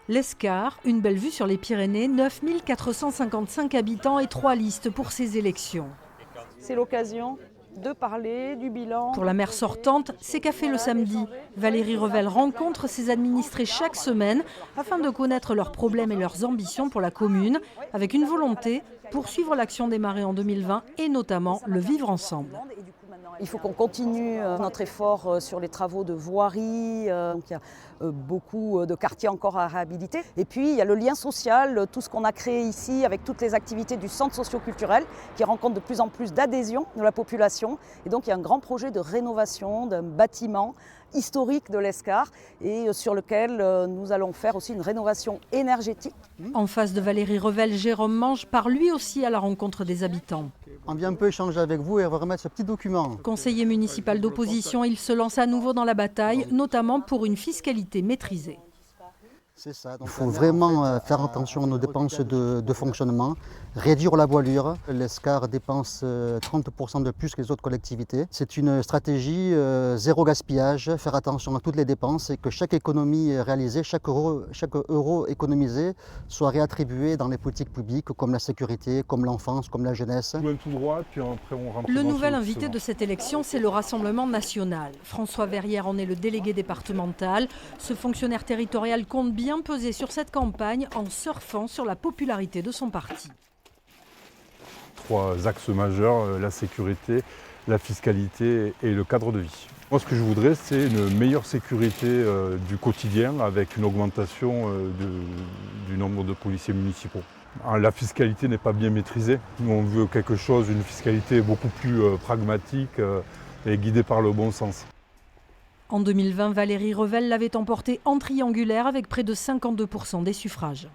L'Escar, une belle vue sur les Pyrénées, 9 455 habitants et 3 listes pour ces élections. C'est l'occasion de parler du bilan. Pour la maire sortante, c'est café le samedi. Valérie Revel rencontre ses administrés chaque semaine afin de connaître leurs problèmes et leurs ambitions pour la commune, avec une volonté, poursuivre l'action démarrée en 2020 et notamment le vivre ensemble. Il faut qu'on continue notre effort sur les travaux de voirie. Donc il y a beaucoup de quartiers encore à réhabiliter. Et puis il y a le lien social, tout ce qu'on a créé ici avec toutes les activités du centre socio-culturel qui rencontre de plus en plus d'adhésion de la population. Et donc il y a un grand projet de rénovation d'un bâtiment historique de l'Escar et sur lequel nous allons faire aussi une rénovation énergétique. En face de Valérie Revel, Jérôme Mange part lui aussi à la rencontre des habitants. On vient un peu échanger avec vous et on va remettre ce petit document. Conseiller municipal d'opposition, il se lance à nouveau dans la bataille, notamment pour une fiscalité maîtrisée. C'est ça. Il faut vraiment faire attention à nos dépenses de fonctionnement, réduire la voilure. L'Escar dépense 30% de plus que les autres collectivités. C'est une stratégie zéro gaspillage, faire attention à toutes les dépenses et que chaque économie réalisée, chaque euro économisé soit réattribué dans les politiques publiques comme la sécurité, comme l'enfance, comme la jeunesse. Le nouvel invité de cette élection, c'est le Rassemblement national. François Verrière en est le délégué départemental. Ce fonctionnaire territorial compte bien peser sur cette campagne en surfant sur la popularité de son parti. 3 axes majeurs, la sécurité, la fiscalité et le cadre de vie. Moi, ce que je voudrais, c'est une meilleure sécurité du quotidien avec une augmentation du nombre de policiers municipaux. La fiscalité n'est pas bien maîtrisée. Nous, on veut quelque chose, une fiscalité beaucoup plus pragmatique et guidée par le bon sens. En 2020, Valérie Revel l'avait emporté en triangulaire avec près de 52% des suffrages.